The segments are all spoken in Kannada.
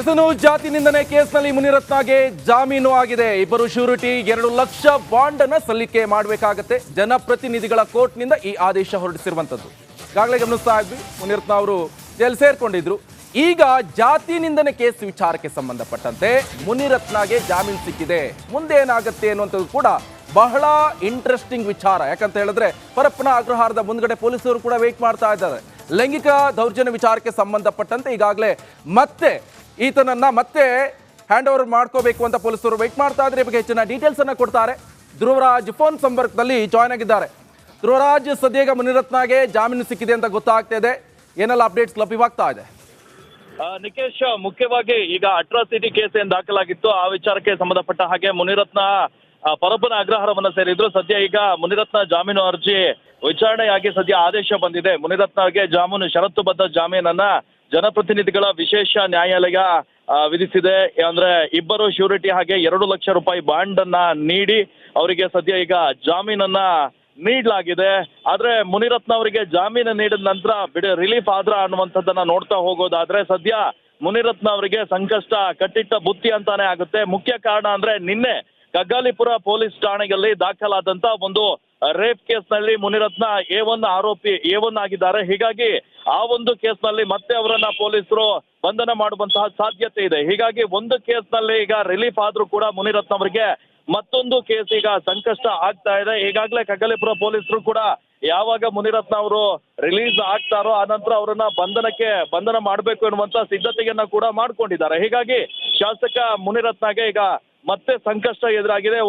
ಇದನ್ನು ಜಾತಿ ನಿಂದನೆ ಕೇಸ್ನಲ್ಲಿ ಮುನಿರತ್ನಗೆ ಜಾಮೀನು ಆಗಿದೆ. ಇಬ್ಬರು ಶ್ಯೂರಿಟಿ 2 ಲಕ್ಷ ಬಾಂಡ್ ಅನ್ನು ಸಲ್ಲಿಕೆ ಮಾಡಬೇಕಾಗುತ್ತೆ. ಜನಪ್ರತಿನಿಧಿಗಳ ಕೋರ್ಟ್ನಿಂದ ಈ ಆದೇಶ ಹೊರಡಿಸಿರುವಂತದ್ದು. ಈಗಾಗಲೇ ಗಮನಿಸ್ತಾ ಇದ್ವಿ, ಮುನಿರತ್ನ ಅವರು ಜೈಲು ಸೇರ್ಕೊಂಡಿದ್ರು. ಈಗ ಜಾತಿ ನಿಂದನೆ ಕೇಸ್ ವಿಚಾರಕ್ಕೆ ಸಂಬಂಧಪಟ್ಟಂತೆ ಮುನಿರತ್ನಗೆ ಜಾಮೀನು ಸಿಕ್ಕಿದೆ. ಮುಂದೆ ಏನಾಗುತ್ತೆ ಅನ್ನುವಂಥದ್ದು ಕೂಡ ಬಹಳ ಇಂಟ್ರೆಸ್ಟಿಂಗ್ ವಿಚಾರ. ಯಾಕಂತ ಹೇಳಿದ್ರೆ ಪರಪ್ಪನ ಅಗ್ರಹಾರದ ಮುಂದ್ಗಡೆ ಪೊಲೀಸರು ಕೂಡ ವೇಟ್ ಮಾಡ್ತಾ ಇದ್ದಾರೆ. ಲೈಂಗಿಕ ದೌರ್ಜನ್ಯ ವಿಚಾರಕ್ಕೆ ಸಂಬಂಧಪಟ್ಟಂತೆ ಈಗಾಗಲೇ ಮತ್ತೆ ಈತನನ್ನ ಮತ್ತೆ ಹ್ಯಾಂಡ್ ಓವರ್ ಮಾಡ್ಕೋಬೇಕು ಅಂತ ಪೊಲೀಸರು ವೇಟ್ ಮಾಡ್ತಾ ಇದ್ದಾರೆ. ಬಗ್ಗೆ ಹೆಚ್ಚಿನ ಡೀಟೇಲ್ಸ್ ಅನ್ನ ಕೊಡ್ತಾರೆ ಧ್ರುವರಾಜ್ ಫೋನ್ ಸಂಪರ್ಕದಲ್ಲಿ ಜಾಯ್ನ್ ಆಗಿದ್ದಾರೆ. ಧ್ರುವರಾಜ್, ಸದ್ಯಗ ಮುನಿರತ್ನಗೆ ಜಾಮೀನು ಸಿಕ್ಕಿದೆ ಅಂತ ಗೊತ್ತಾಗ್ತಾ ಇದೆ. ಏನೆಲ್ಲ ಅಪ್ಡೇಟ್ಸ್ ಲಭ್ಯವಾಗ್ತಾ ಇದೆ? ನಿಕೇಶ್, ಮುಖ್ಯವಾಗಿ ಈಗ ಅಟ್ರಾಸಿಟಿ ಕೇಸ್ ಏನ್ ದಾಖಲಾಗಿತ್ತು ಆ ವಿಚಾರಕ್ಕೆ ಸಂಬಂಧಪಟ್ಟ ಹಾಗೆ ಮುನಿರತ್ನ ಪರಪ್ಪನ ಅಗ್ರಹಾರವನ್ನ ಸೇರಿದ್ರು. ಸದ್ಯ ಈಗ ಮುನಿರತ್ನ ಜಾಮೀನು ಅರ್ಜಿ ವಿಚಾರಣೆಯಾಗಿ ಸದ್ಯ ಆದೇಶ ಬಂದಿದೆ. ಮುನಿರತ್ನಗೆ ಷರತ್ತುಬದ್ಧ ಜಾಮೀನನ್ನ ಜನಪ್ರತಿನಿಧಿಗಳ ವಿಶೇಷ ನ್ಯಾಯಾಲಯ ವಿಧಿಸಿದೆ. ಅಂದ್ರೆ ಇಬ್ಬರು ಶ್ಯೂರಿಟಿ ಹಾಗೆ 2 ಲಕ್ಷ ರೂಪಾಯಿ ಬಾಂಡ್ ಅನ್ನ ನೀಡಿ ಅವರಿಗೆ ಸದ್ಯ ಈಗ ಜಾಮೀನನ್ನ ನೀಡಲಾಗಿದೆ. ಆದ್ರೆ ಮುನಿರತ್ನ ಅವರಿಗೆ ಜಾಮೀನು ನೀಡಿದ ನಂತರ ರಿಲೀಫ್ ಆದ್ರ ಅನ್ನುವಂಥದ್ದನ್ನ ನೋಡ್ತಾ ಹೋಗೋದಾದ್ರೆ ಸದ್ಯ ಮುನಿರತ್ನ ಅವರಿಗೆ ಸಂಕಷ್ಟ ಕಟ್ಟಿಟ್ಟ ಬುತ್ತಿ ಅಂತಾನೆ ಆಗುತ್ತೆ. ಮುಖ್ಯ ಕಾರಣ ಅಂದ್ರೆ ನಿನ್ನೆ ಕಗ್ಗಾಲಿಪುರ ಪೊಲೀಸ್ ಠಾಣೆಯಲ್ಲಿ ದಾಖಲಾದಂತ ಒಂದು ರೇಪ್ ಕೇಸ್ನಲ್ಲಿ ಮುನಿರತ್ನ ಆರೋಪಿ A1 ಆಗಿದ್ದಾರೆ. ಹೀಗಾಗಿ ಆ ಒಂದು ಕೇಸ್ನಲ್ಲಿ ಮತ್ತೆ ಅವರನ್ನ ಪೊಲೀಸರು ಬಂಧನ ಮಾಡುವಂತಹ ಸಾಧ್ಯತೆ ಇದೆ. ಹೀಗಾಗಿ ಒಂದು ಕೇಸ್ನಲ್ಲಿ ಈಗ ರಿಲೀಫ್ ಆದ್ರೂ ಕೂಡ ಮುನಿರತ್ನ ಅವರಿಗೆ ಮತ್ತೊಂದು ಕೇಸ್ ಈಗ ಸಂಕಷ್ಟ ಆಗ್ತಾ ಇದೆ. ಈಗಾಗಲೇ ಕಗ್ಗಲಿಪುರ ಪೊಲೀಸರು ಕೂಡ ಯಾವಾಗ ಮುನಿರತ್ನ ಅವರು ರಿಲೀಸ್ ಆಗ್ತಾರೋ ಆ ನಂತರ ಅವರನ್ನ ಬಂಧನ ಮಾಡಬೇಕು ಎನ್ನುವಂತ ಸಿದ್ಧತೆಯನ್ನ ಕೂಡ ಮಾಡ್ಕೊಂಡಿದ್ದಾರೆ. ಹೀಗಾಗಿ ಶಾಸಕ ಮುನಿರತ್ನಗೆ ಈಗ ಮತ್ತೆ ಸಂಕಷ್ಟ ಎದುರಾಗಿದೆ.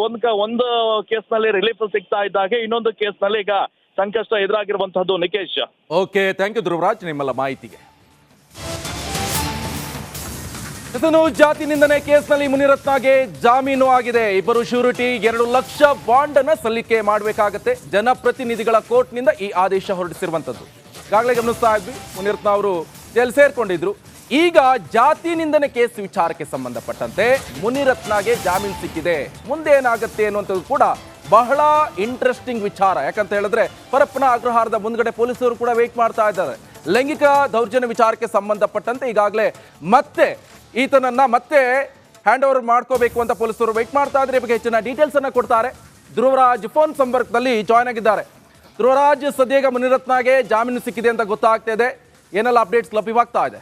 ಒಂದು ಕೇಸ್ನಲ್ಲಿ ರಿಲೀಫ್ ಸಿಗ್ತಾ ಇದ್ದಾಗೆ ಇನ್ನೊಂದು ಕೇಸ್ನಲ್ಲಿ ಈಗ ಸಂಕಷ್ಟ ಎದುರಾಗಿರುವಂತಹದ್ದು. Nikesh, okay, thank you Dhruvaraj ನಿಮ್ಮೆಲ್ಲ ಮಾಹಿತಿಗೆ. ಇದನ್ನು ಜಾತಿ ನಿಂದನೆ ಕೇಸ್ನಲ್ಲಿ ಮುನಿರತ್ನಗೆ ಜಾಮೀನು ಆಗಿದೆ. ಇಬ್ಬರು ಶ್ಯೂರಿಟಿ 2 ಲಕ್ಷ ಬಾಂಡ್ ಅನ್ನ ಸಲ್ಲಿಕೆ ಮಾಡಬೇಕಾಗುತ್ತೆ. ಜನಪ್ರತಿನಿಧಿಗಳ ಕೋರ್ಟ್ನಿಂದ ಈ ಆದೇಶ ಹೊರಡಿಸಿರುವಂತದ್ದು. ಈಗಾಗಲೇ ಗಮನಿಸ್ತಾ ಇದ್ವಿ, ಮುನಿರತ್ನ ಅವರು ಜೈಲು ಸೇರ್ಕೊಂಡಿದ್ರು. ಈಗ ಜಾತಿ ನಿಂದನೆ ಕೇಸ್ ವಿಚಾರಕ್ಕೆ ಸಂಬಂಧಪಟ್ಟಂತೆ ಮುನಿರತ್ನಗೆ ಜಾಮೀನು ಸಿಕ್ಕಿದೆ. ಮುಂದೆ ಏನಾಗುತ್ತೆ ಅನ್ನುವಂಥದ್ದು ಕೂಡ ಬಹಳ ಇಂಟ್ರೆಸ್ಟಿಂಗ್ ವಿಚಾರ. ಯಾಕಂತ ಹೇಳಿದ್ರೆ ಪರಪ್ಪನ ಅಗ್ರಹಾರದ ಮುಂದ್ಗಡೆ ಪೊಲೀಸರು ಕೂಡ ವೇಟ್ ಮಾಡ್ತಾ ಇದ್ದಾರೆ. ಲೈಂಗಿಕ ದೌರ್ಜನ್ಯ ವಿಚಾರಕ್ಕೆ ಸಂಬಂಧಪಟ್ಟಂತೆ ಈಗಾಗಲೇ ಮತ್ತೆ ಈತನನ್ನ ಮತ್ತೆ ಹ್ಯಾಂಡ್ ಓವರ್ ಮಾಡ್ಕೋಬೇಕು ಅಂತ ಪೊಲೀಸರು ವೇಟ್ ಮಾಡ್ತಾ ಇದ್ದಾರೆ. ಬಗ್ಗೆ ಹೆಚ್ಚಿನ ಡೀಟೇಲ್ಸ್ ಅನ್ನ ಕೊಡ್ತಾರೆ ಧ್ರುವರಾಜ್ ಫೋನ್ ಸಂಪರ್ಕದಲ್ಲಿ ಜಾಯ್ನ್ ಆಗಿದ್ದಾರೆ. ಧ್ರುವರಾಜ್, ಸದ್ಯಗ ಮುನಿರತ್ನಗೆ ಜಾಮೀನು ಸಿಕ್ಕಿದೆ ಅಂತ ಗೊತ್ತಾಗ್ತಾ ಇದೆ. ಏನೆಲ್ಲ ಅಪ್ಡೇಟ್ಸ್ ಲಭ್ಯವಾಗ್ತಾ ಇದೆ?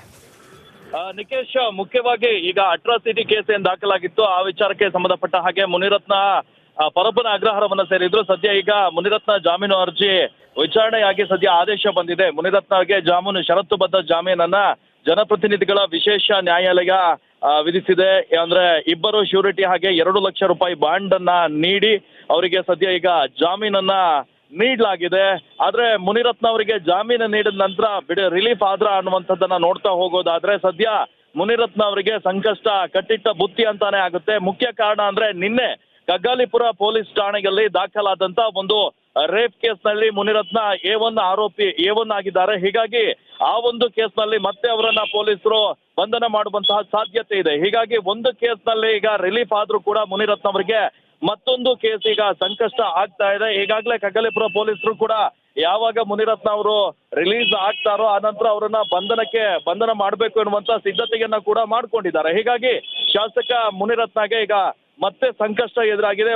ನಿಕೇಶ್, ಮುಖ್ಯವಾಗಿ ಈಗ ಅಟ್ರಾಸಿಟಿ ಕೇಸ್ ಏನ್ ದಾಖಲಾಗಿತ್ತು ಆ ವಿಚಾರಕ್ಕೆ ಸಂಬಂಧಪಟ್ಟ ಹಾಗೆ ಮುನಿರತ್ನ ಪರಪ್ಪನ ಅಗ್ರಹಾರವನ್ನ ಸೇರಿದ್ರು. ಸದ್ಯ ಈಗ ಮುನಿರತ್ನ ಜಾಮೀನು ಅರ್ಜಿ ವಿಚಾರಣೆಯಾಗಿ ಸದ್ಯ ಆದೇಶ ಬಂದಿದೆ. ಮುನಿರತ್ನಗೆ ಷರತ್ತುಬದ್ಧ ಜಾಮೀನನ್ನ ಜನಪ್ರತಿನಿಧಿಗಳ ವಿಶೇಷ ನ್ಯಾಯಾಲಯ ವಿಧಿಸಿದೆ. ಅಂದ್ರೆ ಇಬ್ಬರು ಶ್ಯೂರಿಟಿ ಹಾಗೆ 2 ಲಕ್ಷ ರೂಪಾಯಿ ಬಾಂಡ್ ಅನ್ನ ನೀಡಿ ಅವರಿಗೆ ಸದ್ಯ ಈಗ ಜಾಮೀನನ್ನ ನೀಡಲಾಗಿದೆ. ಆದ್ರೆ ಮುನಿರತ್ನ ಅವರಿಗೆ ಜಾಮೀನು ನೀಡಿದ ನಂತರ ರಿಲೀಫ್ ಆದ್ರ ಅನ್ನುವಂಥದ್ದನ್ನ ನೋಡ್ತಾ ಹೋಗೋದಾದ್ರೆ ಸದ್ಯ ಮುನಿರತ್ನ ಅವರಿಗೆ ಸಂಕಷ್ಟ ಕಟ್ಟಿಟ್ಟ ಬುತ್ತಿ ಅಂತಾನೆ ಆಗುತ್ತೆ. ಮುಖ್ಯ ಕಾರಣ ಅಂದ್ರೆ ನಿನ್ನೆ ಕಗ್ಗಾಲಿಪುರ ಪೊಲೀಸ್ ಠಾಣೆಯಲ್ಲಿ ದಾಖಲಾದಂತ ಒಂದು ರೇಪ್ ಕೇಸ್ನಲ್ಲಿ ಮುನಿರತ್ನ ಆರೋಪಿ A1 ಆಗಿದ್ದಾರೆ. ಹೀಗಾಗಿ ಆ ಒಂದು ಕೇಸ್ನಲ್ಲಿ ಮತ್ತೆ ಅವರನ್ನ ಪೊಲೀಸರು ಬಂಧನ ಮಾಡುವಂತಹ ಸಾಧ್ಯತೆ ಇದೆ. ಹೀಗಾಗಿ ಒಂದು ಕೇಸ್ನಲ್ಲಿ ಈಗ ರಿಲೀಫ್ ಆದ್ರೂ ಕೂಡ ಮುನಿರತ್ನ ಅವರಿಗೆ ಮತ್ತೊಂದು ಕೇಸ್ ಈಗ ಸಂಕಷ್ಟ ಆಗ್ತಾ ಇದೆ. ಈಗಾಗಲೇ ಕಗ್ಗಲಿಪುರ ಪೊಲೀಸರು ಕೂಡ ಯಾವಾಗ ಮುನಿರತ್ನ ಅವರು ರಿಲೀಸ್ ಆಗ್ತಾರೋ ಆ ನಂತರ ಅವರನ್ನ ಬಂಧನ ಮಾಡಬೇಕು ಎನ್ನುವಂತ ಸಿದ್ಧತೆಯನ್ನ ಕೂಡ ಮಾಡ್ಕೊಂಡಿದ್ದಾರೆ. ಹೀಗಾಗಿ ಶಾಸಕ ಮುನಿರತ್ನಗೆ ಈಗ ಮತ್ತೆ ಸಂಕಷ್ಟ ಎದುರಾಗಿದೆ.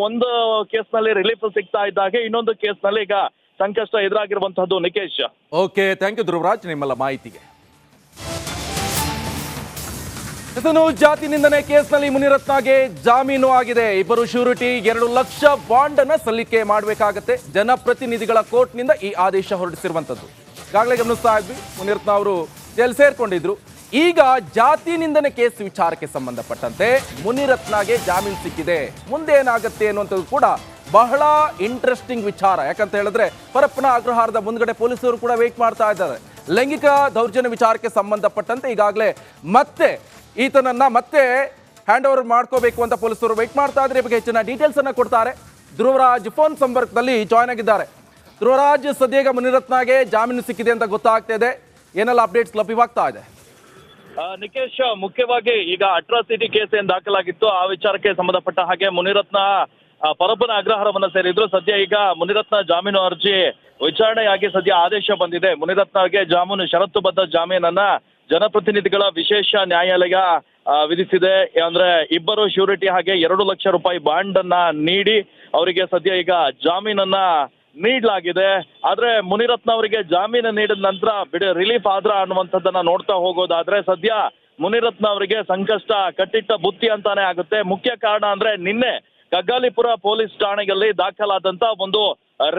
ಒಂದು ಕೇಸ್ನಲ್ಲಿ ರಿಲೀಫ್ ಸಿಗ್ತಾ ಇದ್ದಾಗೆ ಇನ್ನೊಂದು ಕೇಸ್ನಲ್ಲಿ ಈಗ ಸಂಕಷ್ಟ ಎದುರಾಗಿರುವಂತಹದ್ದು. Nikesh, okay, thank you Dhruvaraj ನಿಮ್ಮೆಲ್ಲ ಮಾಹಿತಿಗೆ. ಇದನ್ನು ಜಾತಿ ನಿಂದನೆ ಕೇಸ್ನಲ್ಲಿ ಮುನಿರತ್ನಗೆ ಜಾಮೀನು ಆಗಿದೆ. ಇಬ್ಬರು ಶ್ಯೂರಿಟಿ 2 ಲಕ್ಷ ಬಾಂಡ್ ಅನ್ನ ಸಲ್ಲಿಕೆ ಮಾಡಬೇಕಾಗುತ್ತೆ. ಜನಪ್ರತಿನಿಧಿಗಳ ಕೋರ್ಟ್ನಿಂದ ಈ ಆದೇಶ ಹೊರಡಿಸಿರುವಂತದ್ದು. ಈಗಾಗಲೇ ಗಮನಿಸ್ತಾ ಇದ್ವಿ, ಮುನಿರತ್ನ ಅವರು ಜೈಲು ಸೇರ್ಕೊಂಡಿದ್ರು. ಈಗ ಜಾತಿ ನಿಂದನೆ ಕೇಸ್ ವಿಚಾರಕ್ಕೆ ಸಂಬಂಧಪಟ್ಟಂತೆ ಮುನಿರತ್ನಗೆ ಜಾಮೀನು ಸಿಕ್ಕಿದೆ. ಮುಂದೆ ಏನಾಗುತ್ತೆ ಅನ್ನುವಂಥದ್ದು ಕೂಡ ಬಹಳ ಇಂಟ್ರೆಸ್ಟಿಂಗ್ ವಿಚಾರ. ಯಾಕಂತ ಹೇಳಿದ್ರೆ ಪರಪ್ಪನ ಅಗ್ರಹಾರದ ಮುಂದ್ಗಡೆ ಪೊಲೀಸರು ಕೂಡ ವೇಟ್ ಮಾಡ್ತಾ ಇದ್ದಾರೆ. ಲೈಂಗಿಕ ದೌರ್ಜನ್ಯ ವಿಚಾರಕ್ಕೆ ಸಂಬಂಧಪಟ್ಟಂತೆ ಈಗಾಗಲೇ ಮತ್ತೆ ಈತನನ್ನ ಮತ್ತೆ ಹ್ಯಾಂಡ್ ಓವರ್ ಮಾಡ್ಕೋಬೇಕು ಅಂತ ಪೊಲೀಸರು ವೇಟ್ ಮಾಡ್ತಾ ಇದ್ದಾರೆ. ಬಗ್ಗೆ ಹೆಚ್ಚಿನ ಡೀಟೇಲ್ಸ್ ಅನ್ನ ಕೊಡ್ತಾರೆ ಧ್ರುವರಾಜ್ ಫೋನ್ ಸಂಪರ್ಕದಲ್ಲಿ ಜಾಯ್ನ್ ಆಗಿದ್ದಾರೆ. ಧ್ರುವರಾಜ್, ಸದ್ಯಗ ಮುನಿರತ್ನಗೆ ಜಾಮೀನು ಸಿಕ್ಕಿದೆ ಅಂತ ಗೊತ್ತಾಗ್ತಾ ಇದೆ. ಏನೆಲ್ಲ ಅಪ್ಡೇಟ್ಸ್ ಲಭ್ಯವಾಗ್ತಾ ಇದೆ? ನಿಕೇಶ್, ಮುಖ್ಯವಾಗಿ ಈಗ ಅಟ್ರಾಸಿಟಿ ಕೇಸ್ ಏನ್ ದಾಖಲಾಗಿತ್ತು ಆ ವಿಚಾರಕ್ಕೆ ಸಂಬಂಧಪಟ್ಟ ಹಾಗೆ ಮುನಿರತ್ನ ಪರಪ್ಪನ ಅಗ್ರಹಾರವನ್ನ ಸೇರಿದ್ರು. ಸದ್ಯ ಈಗ ಮುನಿರತ್ನ ಜಾಮೀನು ಅರ್ಜಿ ವಿಚಾರಣೆಯಾಗಿ ಸದ್ಯ ಆದೇಶ ಬಂದಿದೆ. ಮುನಿರತ್ನಗೆ ಷರತ್ತುಬದ್ಧ ಜಾಮೀನನ್ನ ಜನಪ್ರತಿನಿಧಿಗಳ ವಿಶೇಷ ನ್ಯಾಯಾಲಯ ವಿಧಿಸಿದೆ. ಅಂದ್ರೆ ಇಬ್ಬರು ಶ್ಯೂರಿಟಿ ಹಾಗೆ 2 ಲಕ್ಷ ರೂಪಾಯಿ ಬಾಂಡ್ ಅನ್ನ ನೀಡಿ ಅವರಿಗೆ ಸದ್ಯ ಈಗ ಜಾಮೀನನ್ನ ನೀಡಲಾಗಿದೆ. ಆದ್ರೆ ಮುನಿರತ್ನ ಅವರಿಗೆ ಜಾಮೀನು ನೀಡಿದ ನಂತರ ರಿಲೀಫ್ ಆದ್ರ ಅನ್ನುವಂಥದ್ದನ್ನ ನೋಡ್ತಾ ಹೋಗೋದಾದ್ರೆ ಸದ್ಯ ಮುನಿರತ್ನ ಅವರಿಗೆ ಸಂಕಷ್ಟ ಕಟ್ಟಿಟ್ಟ ಬುತ್ತಿ ಅಂತಾನೆ ಆಗುತ್ತೆ. ಮುಖ್ಯ ಕಾರಣ ಅಂದ್ರೆ ನಿನ್ನೆ ಕಗ್ಗಾಲಿಪುರ ಪೊಲೀಸ್ ಠಾಣೆಯಲ್ಲಿ ದಾಖಲಾದಂತ ಒಂದು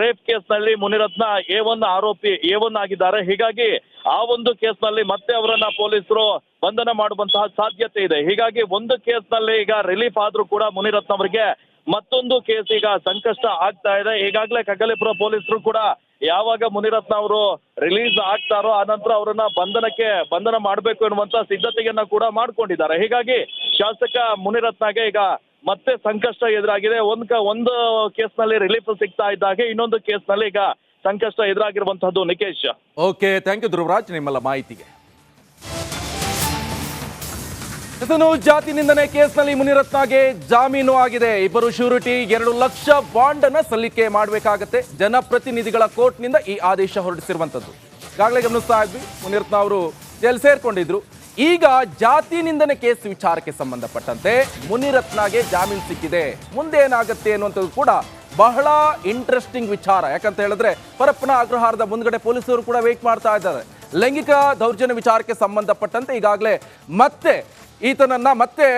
ರೇಪ್ ಕೇಸ್ನಲ್ಲಿ ಮುನಿರತ್ನ A1 ಆಗಿದ್ದಾರೆ. ಹೀಗಾಗಿ ಆ ಒಂದು ಕೇಸ್ನಲ್ಲಿ ಮತ್ತೆ ಅವರನ್ನ ಪೊಲೀಸರು ಬಂಧನ ಮಾಡುವಂತಹ ಸಾಧ್ಯತೆ ಇದೆ. ಹೀಗಾಗಿ ಒಂದು ಕೇಸ್ನಲ್ಲಿ ಈಗ ರಿಲೀಫ್ ಆದ್ರೂ ಕೂಡ ಮುನಿರತ್ನ ಅವರಿಗೆ ಮತ್ತೊಂದು ಕೇಸ್ ಈಗ ಸಂಕಷ್ಟ ಆಗ್ತಾ ಇದೆ. ಈಗಾಗಲೇ ಕಗ್ಗಲಿಪುರ ಪೊಲೀಸರು ಕೂಡ ಯಾವಾಗ ಮುನಿರತ್ನ ಅವರು ರಿಲೀಸ್ ಆಗ್ತಾರೋ ಆನಂತರ ಅವರನ್ನ ಬಂಧನ ಮಾಡಬೇಕು ಎನ್ನುವಂತ ಸಿದ್ಧತೆಯನ್ನ ಕೂಡ ಮಾಡ್ಕೊಂಡಿದ್ದಾರೆ. ಹೀಗಾಗಿ ಶಾಸಕ ಮುನಿರತ್ನಗೆ ಈಗ ಮತ್ತೆ ಸಂಕಷ್ಟ ಎದುರಾಗಿದೆ. ಒಂದು ಕೇಸ್ನಲ್ಲಿ ರಿಲೀಫ್ ಸಿಗ್ತಾ ಇದ್ದಾಗೆ ಇನ್ನೊಂದು ಕೇಸ್ನಲ್ಲಿ ಈಗ ಸಂಕಷ್ಟ ಎದುರಾಗಿರುವಂತಹದ್ದು. Nikesh, okay, thank you Dhruvaraj ನಿಮ್ಮೆಲ್ಲ ಮಾಹಿತಿಗೆ. ಇದನ್ನು ಜಾತಿ ನಿಂದನೆ ಕೇಸ್ನಲ್ಲಿ ಮುನಿರತ್ನಗೆ ಜಾಮೀನು ಆಗಿದೆ. ಇಬ್ಬರು ಶ್ಯೂರಿಟಿ 2 ಲಕ್ಷ ಬಾಂಡ್ ಅನ್ನ ಸಲ್ಲಿಕೆ ಮಾಡಬೇಕಾಗತ್ತೆ. ಜನಪ್ರತಿನಿಧಿಗಳ ಕೋರ್ಟ್ನಿಂದ ಈ ಆದೇಶ ಹೊರಡಿಸಿರುವಂತದ್ದು. ಈಗಾಗಲೇ ಗಮನಿಸ್ತಾ ಇದ್ವಿ, ಮುನಿರತ್ನ ಅವರು ಜೈಲು ಸೇರ್ಕೊಂಡಿದ್ರು. ಈಗ ಜಾತಿ ನಿಂದನೆ ಕೇಸ್ ವಿಚಾರಕ್ಕೆ ಸಂಬಂಧಪಟ್ಟಂತೆ ಮುನಿರತ್ನಗೆ ಜಾಮೀನು ಸಿಕ್ಕಿದೆ. ಮುಂದೆ ಏನಾಗುತ್ತೆ ಅನ್ನುವಂಥದ್ದು ಕೂಡ ಬಹಳ ಇಂಟ್ರೆಸ್ಟಿಂಗ್ ವಿಚಾರ. ಯಾಕಂತ ಹೇಳಿದ್ರೆ ಪರಪ್ಪನ ಅಗ್ರಹಾರದ ಮುಂದ್ಗಡೆ ಪೊಲೀಸರು ಕೂಡ ವೇಟ್ ಮಾಡ್ತಾ ಇದ್ದಾರೆ. ಲೈಂಗಿಕ ದೌರ್ಜನ್ಯ ವಿಚಾರಕ್ಕೆ ಸಂಬಂಧಪಟ್ಟಂತೆ ಈಗಾಗಲೇ ಮತ್ತೆ ಈತನನ್ನ ಮತ್ತೆ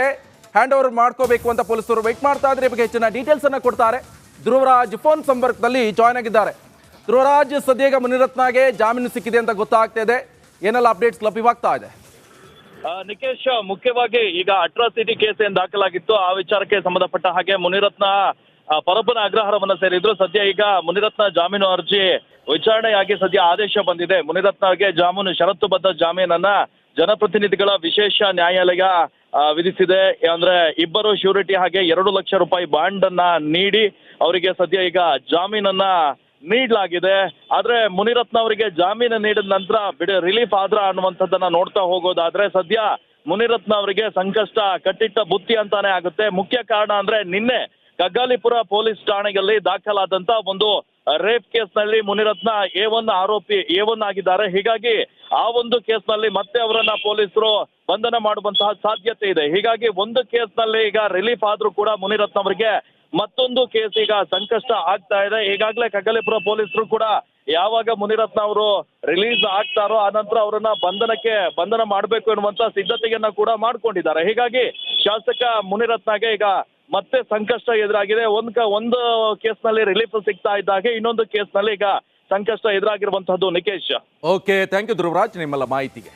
ಹ್ಯಾಂಡ್ ಓವರ್ ಮಾಡ್ಕೋಬೇಕು ಅಂತ ಪೊಲೀಸರು ವೇಟ್ ಮಾಡ್ತಾ ಇದ್ದಾರೆ. ಬಗ್ಗೆ ಹೆಚ್ಚಿನ ಡೀಟೇಲ್ಸ್ ಅನ್ನ ಕೊಡ್ತಾರೆ ಧ್ರುವರಾಜ್ ಫೋನ್ ಸಂಪರ್ಕದಲ್ಲಿ ಜಾಯ್ನ್ ಆಗಿದ್ದಾರೆ. ಧ್ರುವರಾಜ್, ಸದ್ಯಗ ಮುನಿರತ್ನಗೆ ಜಾಮೀನು ಸಿಕ್ಕಿದೆ ಅಂತ ಗೊತ್ತಾಗ್ತಾ ಇದೆ. ಏನೆಲ್ಲ ಅಪ್ಡೇಟ್ಸ್ ಲಭ್ಯವಾಗ್ತಾ ಇದೆ? ನಿಕೇಶ್, ಮುಖ್ಯವಾಗಿ ಈಗ ಅಟ್ರಾಸಿಟಿ ಕೇಸ್ ಏನ್ ದಾಖಲಾಗಿತ್ತು ಆ ವಿಚಾರಕ್ಕೆ ಸಂಬಂಧಪಟ್ಟ ಹಾಗೆ ಮುನಿರತ್ನ ಪರಪ್ಪನ ಅಗ್ರಹಾರವನ್ನ ಸೇರಿದ್ರು. ಸದ್ಯ ಈಗ ಮುನಿರತ್ನ ಜಾಮೀನು ಅರ್ಜಿ ವಿಚಾರಣೆಯಾಗಿ ಸದ್ಯ ಆದೇಶ ಬಂದಿದೆ. ಮುನಿರತ್ನಗೆ ಷರತ್ತುಬದ್ಧ ಜಾಮೀನನ್ನ ಜನಪ್ರತಿನಿಧಿಗಳ ವಿಶೇಷ ನ್ಯಾಯಾಲಯ ವಿಧಿಸಿದೆ. ಅಂದ್ರೆ ಇಬ್ಬರು ಶ್ಯೂರಿಟಿ ಹಾಗೆ 2 ಲಕ್ಷ ರೂಪಾಯಿ ಬಾಂಡ್ ಅನ್ನ ನೀಡಿ ಅವರಿಗೆ ಸದ್ಯ ಈಗ ಜಾಮೀನನ್ನ ನೀಡಲಾಗಿದೆ. ಆದ್ರೆ ಮುನಿರತ್ನ ಅವರಿಗೆ ಜಾಮೀನು ನೀಡಿದ ನಂತರ ರಿಲೀಫ್ ಆದ್ರ ಅನ್ನುವಂಥದ್ದನ್ನ ನೋಡ್ತಾ ಹೋಗೋದಾದ್ರೆ ಸದ್ಯ ಮುನಿರತ್ನ ಅವರಿಗೆ ಸಂಕಷ್ಟ ಕಟ್ಟಿಟ್ಟ ಬುತ್ತಿ ಅಂತಾನೆ ಆಗುತ್ತೆ. ಮುಖ್ಯ ಕಾರಣ ಅಂದ್ರೆ ನಿನ್ನೆ ಕಗ್ಗಾಲಿಪುರ ಪೊಲೀಸ್ ಠಾಣೆಯಲ್ಲಿ ದಾಖಲಾದಂತ ಒಂದು ರೇಪ್ ಕೇಸ್ನಲ್ಲಿ ಮುನಿರತ್ನ A1 ಆಗಿದ್ದಾರೆ. ಹೀಗಾಗಿ ಆ ಒಂದು ಕೇಸ್ನಲ್ಲಿ ಮತ್ತೆ ಅವರನ್ನ ಪೊಲೀಸರು ಬಂಧನ ಮಾಡುವಂತಹ ಸಾಧ್ಯತೆ ಇದೆ. ಹೀಗಾಗಿ ಒಂದು ಕೇಸ್ನಲ್ಲಿ ಈಗ ರಿಲೀಫ್ ಆದ್ರೂ ಕೂಡ ಮುನಿರತ್ನ ಅವರಿಗೆ ಮತ್ತೊಂದು ಕೇಸ್ ಈಗ ಸಂಕಷ್ಟ ಆಗ್ತಾ ಇದೆ. ಈಗಾಗಲೇ ಕಗ್ಗಲಿಪುರ ಪೊಲೀಸರು ಕೂಡ ಯಾವಾಗ ಮುನಿರತ್ನ ಅವರು ರಿಲೀಸ್ ಆಗ್ತಾರೋ ಆನಂತರ ಅವರನ್ನ ಬಂಧನ ಮಾಡಬೇಕು ಎನ್ನುವಂತ ಸಿದ್ಧತೆಯನ್ನ ಕೂಡ ಮಾಡ್ಕೊಂಡಿದ್ದಾರೆ. ಹೀಗಾಗಿ ಶಾಸಕ ಮುನಿರತ್ನಗೆ ಈಗ ಮತ್ತೆ ಸಂಕಷ್ಟ ಎದುರಾಗಿದೆ. ಒಂದು ಕೇಸ್ನಲ್ಲಿ ರಿಲೀಫ್ ಸಿಗ್ತಾ ಇದ್ದಾಗೆ ಇನ್ನೊಂದು ಕೇಸ್ನಲ್ಲಿ ಈಗ ಸಂಕಷ್ಟ ಎದುರಾಗಿರುವಂತಹದ್ದು. Nikesh, okay, thank you Dhruvaraj ನಿಮ್ಮೆಲ್ಲ ಮಾಹಿತಿಗೆ.